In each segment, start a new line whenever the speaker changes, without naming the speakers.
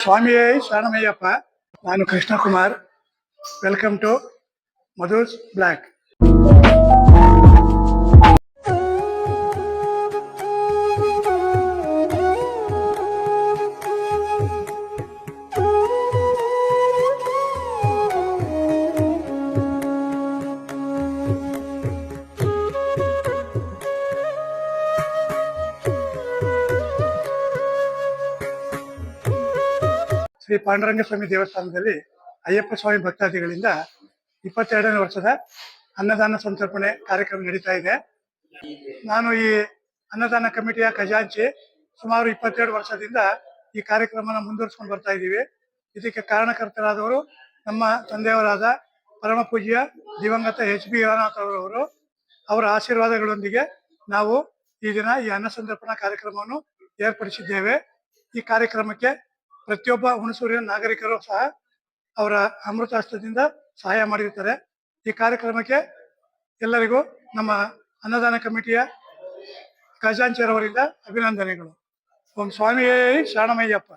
ಸ್ವಾಮಿಯೇ ಶರಣಮಯ್ಯಪ್ಪ. ನಾನು Krishnakumar. Welcome to Madhu's blog. Shri Panduranga Swamy ದೇವಸ್ಥಾನದಲ್ಲಿ ಅಯ್ಯಪ್ಪ ಸ್ವಾಮಿ ಭಕ್ತಾದಿಗಳಿಂದ 22ನೇ ವರ್ಷದ ಅನ್ನದಾನ ಸಂತರ್ಪಣೆ ಕಾರ್ಯಕ್ರಮ ನಡೀತಾ ಇದೆ. ನಾನು ಈ ಅನ್ನದಾನ ಕಮಿಟಿಯ ಖಜಾಂಚಿ. ಸುಮಾರು 22 ವರ್ಷದಿಂದ ಈ ಕಾರ್ಯಕ್ರಮನ ಮುಂದುವರಿಸ್ಕೊಂಡು ಬರ್ತಾ ಇದ್ದೀವಿ. ಇದಕ್ಕೆ ಕಾರಣಕರ್ತರಾದವರು ನಮ್ಮ ತಂದೆಯವರಾದ ಪರಮ ಪೂಜ್ಯ ದಿವಂಗತ ಎಚ್ ಬಿ ಅವರು. ಅವರ ಆಶೀರ್ವಾದಗಳೊಂದಿಗೆ ನಾವು ಈ ದಿನ ಈ ಅನ್ನ ಸಂತರ್ಪಣಾ ಕಾರ್ಯಕ್ರಮವನ್ನು ಏರ್ಪಡಿಸಿದ್ದೇವೆ. ಈ ಕಾರ್ಯಕ್ರಮಕ್ಕೆ ಪ್ರತಿಯೊಬ್ಬ ಹುಣಸೂರಿನ ನಾಗರಿಕರು ಸಹ ಅವರ ಅಮೃತ ಹಸ್ತದಿಂದ ಸಹಾಯ ಮಾಡಿರ್ತಾರೆ. ಈ ಕಾರ್ಯಕ್ರಮಕ್ಕೆ ಎಲ್ಲರಿಗೂ ನಮ್ಮ ಅನ್ನದಾನ ಕಮಿಟಿಯ ಖಜಾಂಚಿಯವರಿಂದ ಅಭಿನಂದನೆಗಳು. ಓಂ ಸ್ವಾಮಿಯೇ ಶರಣಮಯ್ಯಪ್ಪ.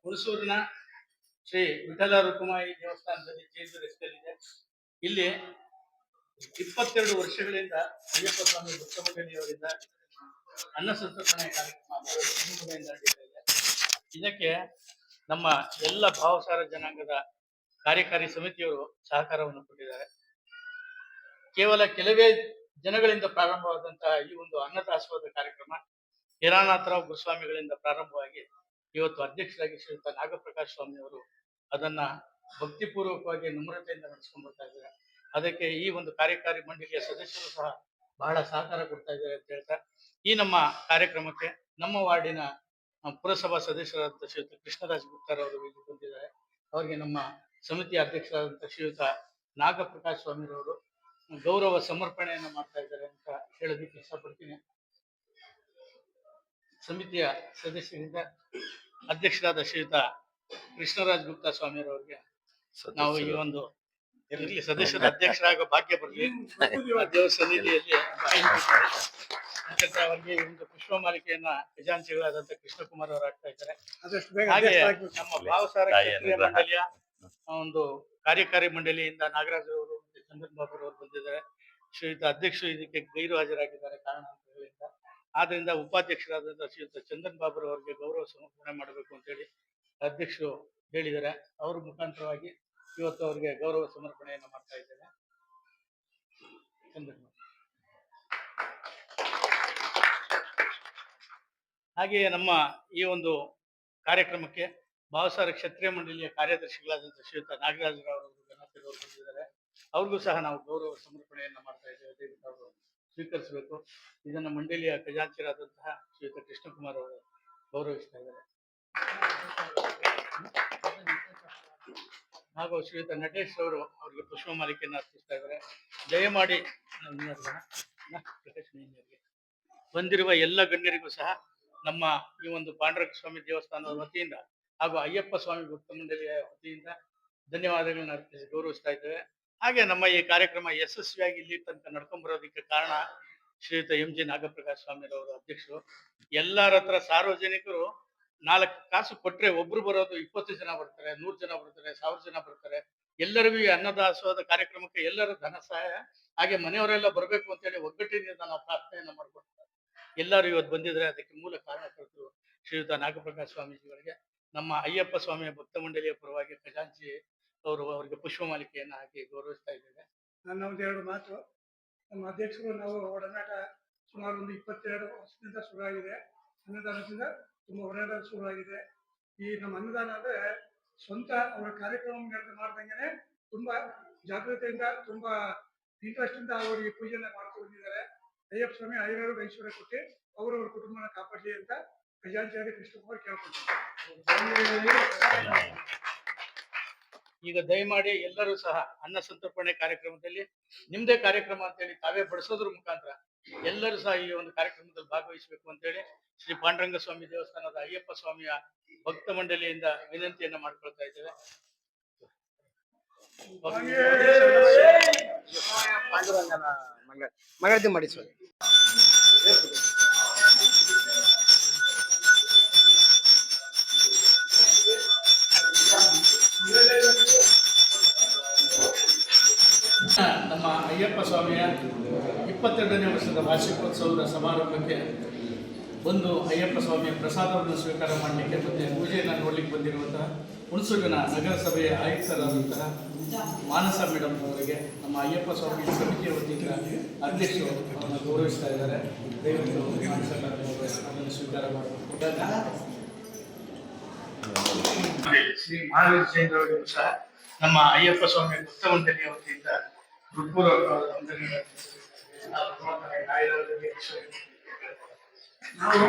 ಹುಣಸೂರಿನ ಶ್ರೀ ವಿಠಲ ರುಕುಮಾಯಿ ದೇವಸ್ಥಾನದಲ್ಲಿ ಜೈಲು ರಸ್ತೆಯಲ್ಲಿದೆ. ಇಲ್ಲಿ 22 ವರ್ಷಗಳಿಂದ ಅಯ್ಯಪ್ಪ ಸ್ವಾಮಿ ಭಕ್ತ ಮಂಡಳಿಯವರಿಂದ ಅನ್ನ ಸಂತರ್ಪಣೆ ಕಾರ್ಯಕ್ರಮ ನಡೀತಾ ಇದೆ. ಇದಕ್ಕೆ ನಮ್ಮ ಎಲ್ಲ ಭಾವಸಾರ ಜನಾಂಗದ ಕಾರ್ಯಕಾರಿ ಸಮಿತಿಯವರು ಸಹಕಾರವನ್ನು ಕೊಟ್ಟಿದ್ದಾರೆ. ಕೇವಲ ಕೆಲವೇ ಜನಗಳಿಂದ ಪ್ರಾರಂಭವಾದಂತಹ ಈ ಒಂದು ಅನ್ನದಾಸೋಹದ ಕಾರ್ಯಕ್ರಮ ಹಿರಾನಾಥರಾವ್ ಗುರುಸ್ವಾಮಿಗಳಿಂದ ಪ್ರಾರಂಭವಾಗಿ ಇವತ್ತು ಅಧ್ಯಕ್ಷರಾಗಿ ಶ್ರೀಯುತ ನಾಗಪ್ರಕಾಶ್ ಸ್ವಾಮಿ ಅವರು ಅದನ್ನ ಭಕ್ತಿಪೂರ್ವಕವಾಗಿ ನಮ್ರತೆಯಿಂದ ನಡೆಸ್ಕೊಂಡು ಬರ್ತಾ ಇದ್ದಾರೆ. ಅದಕ್ಕೆ ಈ ಒಂದು ಕಾರ್ಯಕಾರಿ ಮಂಡಳಿಯ ಸದಸ್ಯರು ಸಹ ಬಹಳ ಸಹಕಾರ ಕೊಡ್ತಾ ಇದ್ದಾರೆ ಅಂತ ಹೇಳ್ತಾ, ಈ ನಮ್ಮ ಕಾರ್ಯಕ್ರಮಕ್ಕೆ ನಮ್ಮ ವಾರ್ಡಿನ ಪುರಸಭಾ ಸದಸ್ಯರಾದಂಥ ಶ್ರೀಯುತ ಕೃಷ್ಣರಾಜ್ ಗುಪ್ತಾರ್ ಅವರು ಇಲ್ಲಿ ಬಂದಿದ್ದಾರೆ. ಅವರಿಗೆ ನಮ್ಮ ಸಮಿತಿಯ ಅಧ್ಯಕ್ಷರಾದಂಥ ಶ್ರೀಯುತ ನಾಗಪ್ರಕಾಶ್ ಸ್ವಾಮಿರವರು ಗೌರವ ಸಮರ್ಪಣೆಯನ್ನು ಮಾಡ್ತಾ ಇದ್ದಾರೆ ಅಂತ ಹೇಳೋದಕ್ಕೆ ಇಷ್ಟಪಡ್ತೀನಿ. ಸಮಿತಿಯ ಸದಸ್ಯರಿಂದ ಅಧ್ಯಕ್ಷರಾದ ಶ್ರೀಯುತ ಕೃಷ್ಣರಾಜ್ ಗುಪ್ತಾ ಸ್ವಾಮಿಯವರಿಗೆ ನಾವು ಈ ಒಂದು ಇರಲಿ ಸದಸ್ಯರ ಅಧ್ಯಕ್ಷರಾಗೋ ಭಾಗ್ಯ ಬರಲಿ. ದೇವರ ಸನ್ನಿಧಿಯಲ್ಲಿ ಅವರಿಗೆ ಒಂದು ಪುಷ್ಪ ಮಾಲಿಕೆಯನ್ನ ಖಜಾಂಚಿಗಳಾದಂತ ಕೃಷ್ಣಕುಮಾರ್ ಅವರು ಆಗ್ತಾ ಇದ್ದಾರೆ. ಹಾಗೆ ನಮ್ಮ ಭಾವಸಾರ ಕ್ಷತ್ರಿಯ ಮಂಡಳಿಯ ಒಂದು ಕಾರ್ಯಕಾರಿ ಮಂಡಳಿಯಿಂದ ನಾಗರಾಜ್ ಅವರು ಮತ್ತು ಚಂದನ್ ಬಾಬು ಅವರು ಬಂದಿದ್ದಾರೆ. ಶ್ರೀಯುತ ಅಧ್ಯಕ್ಷರು ಇದಕ್ಕೆ ಗೈರು ಹಾಜರಾಗಿದ್ದಾರೆ ಕಾರಣಾಂತರಗಳಿಂದ. ಆದ್ರಿಂದ ಉಪಾಧ್ಯಕ್ಷರಾದಂತಹ ಶ್ರೀಯುತ ಚಂದನ್ ಬಾಬು ಅವರಿಗೆ ಗೌರವ ಸಮರ್ಪಣೆ ಮಾಡಬೇಕು ಅಂತ ಹೇಳಿ ಅಧ್ಯಕ್ಷರು ಹೇಳಿದ್ದಾರೆ. ಅವ್ರ ಮುಖಾಂತರವಾಗಿ ಇವತ್ತು ಅವರಿಗೆ ಗೌರವ ಸಮರ್ಪಣೆಯನ್ನು ಮಾಡ್ತಾ ಇದ್ದೇನೆ. ಹಾಗೆಯೇ ನಮ್ಮ ಈ ಒಂದು ಕಾರ್ಯಕ್ರಮಕ್ಕೆ ಭಾವಸಾರ ಕ್ಷತ್ರಿಯ ಮಂಡಳಿಯ ಕಾರ್ಯದರ್ಶಿಗಳಾದಂತಹ ಶ್ರೀಯುತ ನಾಗರಾಜರಾವ್ ಅವರು ಗಣಪತಿರವರು ಬಂದಿದ್ದಾರೆ. ಅವ್ರಿಗೂ ಸಹ ನಾವು ಗೌರವ ಸಮರ್ಪಣೆಯನ್ನ ಮಾಡ್ತಾ ಇದ್ದೇವೆ. ದಯವಿಟ್ಟು ಅವರು ಸ್ವೀಕರಿಸಬೇಕು. ಇದನ್ನ ಮಂಡಳಿಯ ಖಜಾಂಚಿರಾದಂತಹ ಶ್ರೀಯುತ ಕೃಷ್ಣಕುಮಾರ್ ಅವರು ಗೌರವಿಸ್ತಾ ಇದ್ದಾರೆ. ಹಾಗೂ ಶ್ರೀಯುತ ನಟೇಶ್ ಅವರು ಅವರಿಗೆ ಪುಷ್ಪ ಮಾಲಿಕೆಯನ್ನು ಅರ್ಪಿಸ್ತಾ ಇದ್ದಾರೆ. ದಯಮಾಡಿ ಬಂದಿರುವ ಎಲ್ಲ ಗಣ್ಯರಿಗೂ ಸಹ ನಮ್ಮ ಈ ಒಂದು ಪಾಂಡುರಂಗ ಸ್ವಾಮಿ ದೇವಸ್ಥಾನದ ವತಿಯಿಂದ ಹಾಗೂ ಅಯ್ಯಪ್ಪ ಸ್ವಾಮಿ ಭಕ್ತ ಮಂಡಳಿಯ ವತಿಯಿಂದ ಧನ್ಯವಾದಗಳನ್ನ ಅರ್ಪಿಸಿ ಗೌರವಿಸ್ತಾ ಇದ್ದೇವೆ. ಹಾಗೆ ನಮ್ಮ ಈ ಕಾರ್ಯಕ್ರಮ ಯಶಸ್ವಿಯಾಗಿ ಇಲ್ಲಿ ತನಕ ನಡ್ಕೊಂಡ್ ಬರೋದಕ್ಕೆ ಕಾರಣ ಶ್ರೀಯುತ ಎಂ ಜಿ ನಾಗಪ್ರಕಾಶ್ ಸ್ವಾಮಿರವರು ಅಧ್ಯಕ್ಷರು. ಎಲ್ಲರ ಹತ್ರ ಸಾರ್ವಜನಿಕರು 4 ಕಾಸು ಕೊಟ್ರೆ ಒಬ್ರು ಬರೋದು 20 ಜನ ಬರ್ತಾರೆ, 100 ಜನ ಬರ್ತಾರೆ, 1000 ಜನ ಬರ್ತಾರೆ. ಎಲ್ಲರಿಗೂ ಈ ಅನ್ನದಾಸೋಹದ ಕಾರ್ಯಕ್ರಮಕ್ಕೆ ಎಲ್ಲರ ಧನ ಸಹಾಯ ಹಾಗೆ ಮನೆಯವರೆಲ್ಲ ಬರಬೇಕು ಅಂತೇಳಿ ಒಗ್ಗಟ್ಟಿನಿಂದ ನಾವು ಪ್ರಾರ್ಥನೆಯನ್ನ ಮಾಡ್ಕೊಡ್ತಾರೆ. ಎಲ್ಲರೂ ಇವತ್ತು ಬಂದಿದ್ರೆ ಅದಕ್ಕೆ ಮೂಲ ಕಾರಣಕರ್ತರು ಶ್ರೀಯುತ ನಾಗಪ್ರಕಾಶ್ ಸ್ವಾಮೀಜಿಗಳಿಗೆ ನಮ್ಮ ಅಯ್ಯಪ್ಪ ಸ್ವಾಮಿಯ ಭಕ್ತ ಮಂಡಳಿಯ ಪರವಾಗಿ ಖಜಾಂಚಿ ಅವರು ಅವರಿಗೆ ಪುಷ್ಪ ಮಾಲಿಕೆಯನ್ನು ಹಾಕಿ ಗೌರವಿಸ್ತಾ ಇದ್ದೇವೆ.
ನನ್ನ ಒಂದೆರಡು ಮಾತು. ನಮ್ಮ ಅಧ್ಯಕ್ಷರು ನಾವು ಒಡನಾಟ ಸುಮಾರು ಒಂದು 22 ವರ್ಷದಿಂದ ಶುರುವಾಗಿದೆ. ಅನ್ನದಾನದಿಂದ ತುಂಬ ಒಡನಾಟ ಶುರುವಾಗಿದೆ. ಈ ನಮ್ಮ ಅನ್ನದಾನ ಅಂದ್ರೆ ಸ್ವಂತ ಅವರ ಕಾರ್ಯಕ್ರಮ ಮಾಡ್ದಂಗೆ ತುಂಬಾ ಜಾಗೃತಿಯಿಂದ ತುಂಬಾ ಇಂಟ್ರೆಸ್ಟ್ ಇಂದ ಅವರಿಗೆ ಪೂಜೆನ ಮಾಡ್ಕೊಂಡಿದ್ದಾರೆ. ಅಯ್ಯಪ್ಪ ಸ್ವಾಮಿ ಆಯುರ್ವೇದ ಐಶ್ವರ್ಯ ಕೊಟ್ಟು ಅವರವ್ರ ಕುಟುಂಬನ ಕಾಪಾಡಲಿ ಅಂತ ಖಜಾಂಚಿ ಕೃಷ್ಣಕುಮಾರ್ ಕೇಳ್ಕೊಳ್ತಾರೆ.
ಈಗ ದಯಮಾಡಿ ಎಲ್ಲರೂ ಸಹ ಅನ್ನ ಸಂತರ್ಪಣೆ ಕಾರ್ಯಕ್ರಮದಲ್ಲಿ ನಿಮ್ದೇ ಕಾರ್ಯಕ್ರಮ ಅಂತೇಳಿ ತಾವೇ ಬಡಿಸೋದ್ರ ಮುಖಾಂತರ ಎಲ್ಲರೂ ಸಹ ಈ ಒಂದು ಕಾರ್ಯಕ್ರಮದಲ್ಲಿ ಭಾಗವಹಿಸಬೇಕು ಅಂತೇಳಿ ಶ್ರೀ ಪಾಂಡುರಂಗ ಸ್ವಾಮಿ ದೇವಸ್ಥಾನದ ಅಯ್ಯಪ್ಪ ಸ್ವಾಮಿಯ ಭಕ್ತ ಮಂಡಳಿಯಿಂದ ವಿನಂತಿಯನ್ನ ಮಾಡ್ಕೊಳ್ತಾ ಇದ್ದೇವೆ.
ಮಂಗಳಾರತಿ ಮಾಡಿ ಸ್ವಾಮಿ.
ನಮ್ಮ ಅಯ್ಯಪ್ಪ ಸ್ವಾಮಿಯ 22ನೇ ವರ್ಷದ ವಾರ್ಷಿಕೋತ್ಸವದ ಸಮಾರಂಭಕ್ಕೆ ಬಂದು ಅಯ್ಯಪ್ಪ ಸ್ವಾಮಿಯ ಪ್ರಸಾದವನ್ನು ಸ್ವೀಕಾರ ಮಾಡಲಿಕ್ಕೆ ಮತ್ತು ಪೂಜೆಯನ್ನು ನೋಡಲಿಕ್ಕೆ ಬಂದಿರುವಂತಹ ಹುಣಸೂರಿನ ನಗರಸಭೆಯ ಆಯುಕ್ತರಾದಂತಹ ಮಾನಸ ಮೇಡಮ್ ಅವರಿಗೆ ನಮ್ಮ ಅಯ್ಯಪ್ಪ ಸ್ವಾಮಿ ಸಮಿತಿಯ ವತಿಯಿಂದ ಅಧ್ಯಕ್ಷರು ಅವರನ್ನು ಗೌರವಿಸ್ತಾ ಇದ್ದಾರೆ. ದಯವಿಟ್ಟು ಮಾನಸ ಮೇಡಮ್ ಅವರು ಅದನ್ನು ಸ್ವೀಕಾರ ಮಾಡಬೇಕು. ಶ್ರೀ ಮಹಾವೀರ ಜೈನ್ ಅವರಿಗೂ ಸಹ ನಮ್ಮ ಅಯ್ಯಪ್ಪ ಸ್ವಾಮಿ ಭಕ್ತ ಮಂಡಳಿಯ ವತಿಯಿಂದ ಹೃತ್ಪೂರ್ವಕವಾದ ವಂದನೆಗಳನ್ನು
ನಾವು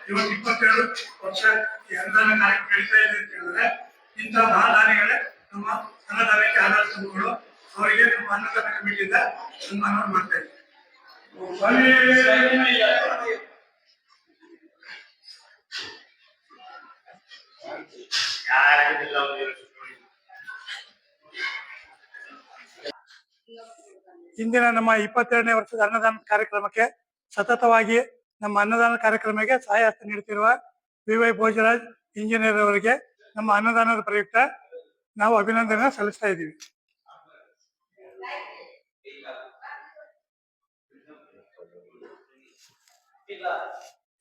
ಇವತ್ತು 22 ವರ್ಷ ಈ ಅನುದಾನ ಕಾರ್ಯಕ್ರಮ ನಡೀತಾ ಇದೆ ಅಂತ ಹೇಳಿದ್ರೆ ಇಂಥ ಮಹಾದಾನಿಗಳೇ ನಮ್ಮ ಅನ್ನದಾನಕ್ಕೆ ಆಧಾರ ಸ್ತಂಭಗಳು. ಅವರಿಗೆ ನಮ್ಮ ಅನ್ನದಾನ ಕಮಿಟಿಯಿಂದ ಸನ್ಮಾನವನ್ನು ಮಾಡ್ತಾ ಇದ್ದೀವಿ. ಇಂದಿನ ನಮ್ಮ 22ನೇ ವರ್ಷದ ಅನ್ನದಾನ ಕಾರ್ಯಕ್ರಮಕ್ಕೆ ಸತತವಾಗಿ ನಮ್ಮ ಅನ್ನದಾನ ಕಾರ್ಯಕ್ರಮಕ್ಕೆ ಸಹಾಯ ಹಸ್ತ ನೀಡುತ್ತಿರುವ ವಿ.ವೈ. ಭೋಜರಾಜ್ ಇಂಜಿನಿಯರ್ ಅವರಿಗೆ ನಮ್ಮ ಅನ್ನದಾನದ ಪ್ರಯುಕ್ತ ನಾವು ಅಭಿನಂದನೆ ಸಲ್ಲಿಸ್ತಾ ಇದ್ದೀವಿ.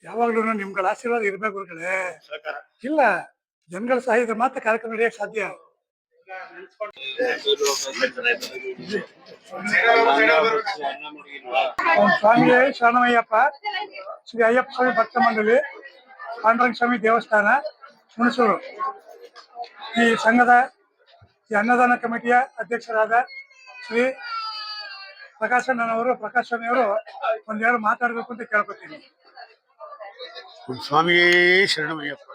ಯಾವಾಗ್ಲೂ ನಿಮ್ಗಳ ಆಶೀರ್ವಾದ ಇರ್ಬೇಕು ಗುರುಗಳೇ. ಇಲ್ಲ, ಜನಗಳ ಸಹಾಯ ಇದ್ರೆ ಮಾತ್ರ ಕಾರ್ಯಕ್ರಮ ನಡೆಯಕ್ಕೆ ಸಾಧ್ಯ. ಸ್ವಾಮಿಯೇ ಶರಣಮಯ್ಯಪ್ಪ. ಶ್ರೀ ಅಯ್ಯಪ್ಪ ಸ್ವಾಮಿ ಭಕ್ತ ಮಂಡಳಿ, ಪಾಂಡುರಂಗ ಸ್ವಾಮಿ ದೇವಸ್ಥಾನ, ಹುಣಸೂರು. ಈ ಸಂಘದ ಈ ಅನ್ನದಾನ ಕಮಿಟಿಯ ಅಧ್ಯಕ್ಷರಾದ ಶ್ರೀ ಪ್ರಕಾಶಣ್ಣನವರು, ಪ್ರಕಾಶ್ ಸ್ವಾಮಿಯವರು ಒಂದೆರಡು ಮಾತಾಡಬೇಕು ಅಂತ ಕೇಳ್ಕೊತೀನಿ.
ಸ್ವಾಮಿಯೇ ಶರಣಮಯ್ಯಪ್ಪ.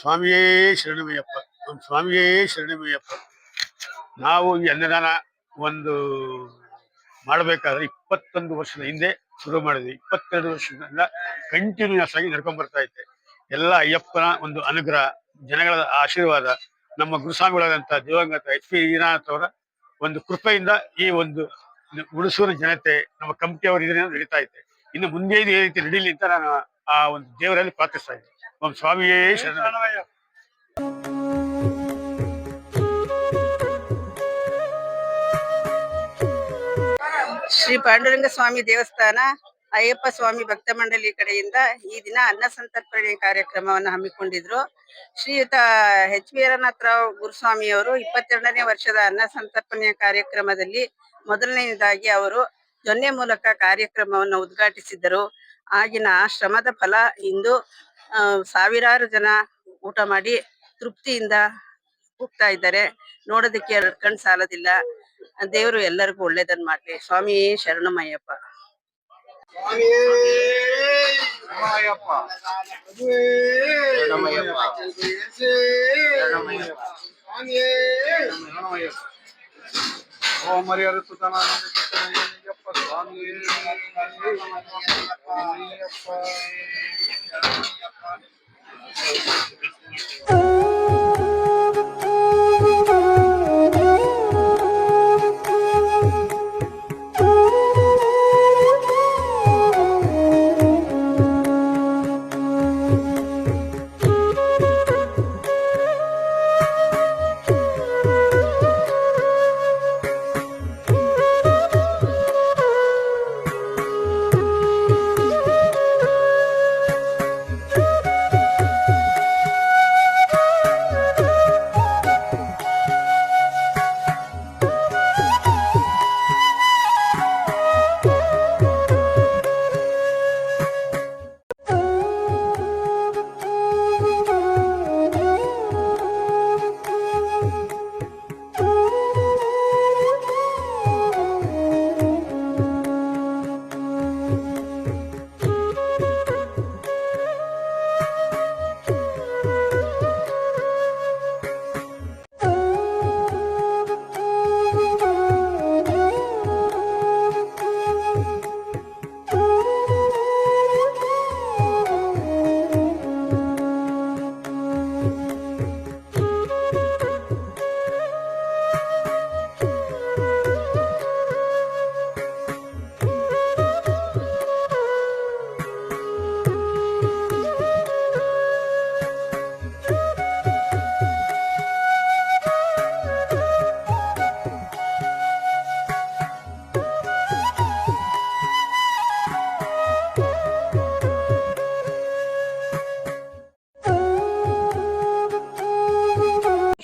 ಸ್ವಾಮಿಯೇ ಶರಣಮಯ್ಯಪ್ಪ. ಸ್ವಾಮಿಯೇ ಶರಣಮಯ್ಯಪ್ಪ. ನಾವು ಈ ಅನ್ನದಾನ ಒಂದು ಮಾಡಬೇಕಾದ್ರೆ 21 ವರ್ಷದ ಹಿಂದೆ ಶುರು ಮಾಡಿದ್ವಿ. 22 ವರ್ಷದಿಂದ ಕಂಟಿನ್ಯೂಸ್ ಆಗಿ ನಡ್ಕೊಂಡ್ ಬರ್ತಾ ಇದ್ದೆ. ಎಲ್ಲ ಅಯ್ಯಪ್ಪನ ಒಂದು ಅನುಗ್ರಹ, ಜನಗಳ ಆಶೀರ್ವಾದ, ನಮ್ಮ ಗುರುಸ್ವಾಮಿಗಳಾದಂಥ ದಿವಂಗತ H.P. ಈನಾಥ್ ಅವರ ಒಂದು ಕೃಪೆಯಿಂದ ಈ ಒಂದು ಹುಣಸೂರಿನ ಜನತೆ ನಮ್ಮ ಕಮಿಟಿಯವರ ಇದರಿಂದ ನಡೀತಾ ಇದೆ. ಇನ್ನು ಮುಂದೆ ಈ ರೀತಿ ನಡೀಲಿ ಅಂತ ನಾನು ಆ ಒಂದು ದೇವರಲ್ಲಿ ಪ್ರಾರ್ಥಿಸ್ತಾ ಇದ್ದೀನಿ. ಸ್ವಾಮಿಯೇ ಶರಣಮಯ್ಯ.
ಶ್ರೀ ಪಾಂಡುರಂಗ ಸ್ವಾಮಿ ದೇವಸ್ಥಾನ ಅಯ್ಯಪ್ಪ ಸ್ವಾಮಿ ಭಕ್ತ ಮಂಡಳಿ ಕಡೆಯಿಂದ ಈ ದಿನ ಅನ್ನ ಸಂತರ್ಪಣೆ ಕಾರ್ಯಕ್ರಮವನ್ನು ಹಮ್ಮಿಕೊಂಡಿದ್ರು. ಶ್ರೀಯುತ H.P. ಈನಾಥರಾವ್ ಗುರುಸ್ವಾಮಿಯವರು 22ನೇ ವರ್ಷದ ಅನ್ನ ಸಂತರ್ಪಣೆಯ ಕಾರ್ಯಕ್ರಮದಲ್ಲಿ ಮೊದಲನೆಯದಾಗಿ ಅವರು ಜೊನ್ನೆ ಮೂಲಕ ಕಾರ್ಯಕ್ರಮವನ್ನು ಉದ್ಘಾಟಿಸಿದ್ದರು. ಆಗಿನ ಶ್ರಮದ ಫಲ ಇಂದು ಸಾವಿರಾರು ಜನ ಊಟ ಮಾಡಿ ತೃಪ್ತಿಯಿಂದ ಹೋಗ್ತಾ ಇದ್ದಾರೆ. ನೋಡೋದಕ್ಕೆ 2 ಕಣ್ಣು ಸಾಲದಿಲ್ಲ. ದೇವರು ಎಲ್ಲರಿಗೂ ಒಳ್ಳೇದನ್ನ ಮಾಡ್ಲಿ. ಸ್ವಾಮಿ ಶರಣಮಯ್ಯಪ್ಪ.
ಓಂ ಹರಿಹರ ಸುತನಾನಂದ ಸ್ವಾಮಿ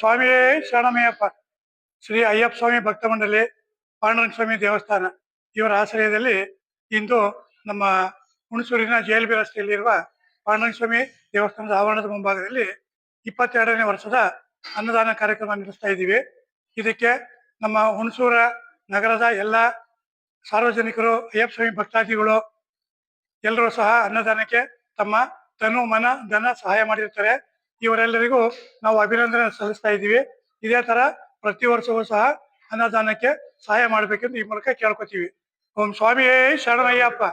ಸ್ವಾಮಿಯೇ ಶರಣಮಯ್ಯಪ್ಪ. ಶ್ರೀ ಅಯ್ಯಪ್ಪ ಸ್ವಾಮಿ ಭಕ್ತ ಮಂಡಳಿ, ಪಾಂಡುರಂಗ ಸ್ವಾಮಿ ದೇವಸ್ಥಾನ ಇವರ ಆಶ್ರಯದಲ್ಲಿ ಇಂದು ನಮ್ಮ ಹುಣಸೂರಿನ ಜೆಎಲ್ಬಿ ರಸ್ತೆಯಲ್ಲಿರುವ ಪಾಂಡುರಂಗ ಸ್ವಾಮಿ ದೇವಸ್ಥಾನದ ಆವರಣದ ಮುಂಭಾಗದಲ್ಲಿ 22ನೇ ವರ್ಷದ ಅನ್ನದಾನ ಕಾರ್ಯಕ್ರಮ ನಡೆಸ್ತಾ ಇದ್ದೀವಿ. ಇದಕ್ಕೆ ನಮ್ಮ ಹುಣಸೂರ ನಗರದ ಎಲ್ಲ ಸಾರ್ವಜನಿಕರು, ಅಯ್ಯಪ್ಪ ಸ್ವಾಮಿ ಭಕ್ತಾದಿಗಳು ಎಲ್ಲರೂ ಸಹ ಅನ್ನದಾನಕ್ಕೆ ತಮ್ಮ ತನು ಮನ ಧನ ಸಹಾಯ ಮಾಡಿರ್ತಾರೆ. ಇವರೆಲ್ಲರಿಗೂ ನಾವು ಅಭಿನಂದನೆ ಸಲ್ಲಿಸ್ತಾ ಇದ್ದೀವಿ. ಇದೇ ತರ ಪ್ರತಿ ವರ್ಷವೂ ಸಹ ಅನ್ನದಾನಕ್ಕೆ ಸಹಾಯ ಮಾಡಬೇಕೆಂದು ಈ ಮೂಲಕ ಕೇಳ್ಕೊತೀವಿ. ಓಂ ಸ್ವಾಮಿಯೇ ಶರಣಮಯ್ಯಪ್ಪ.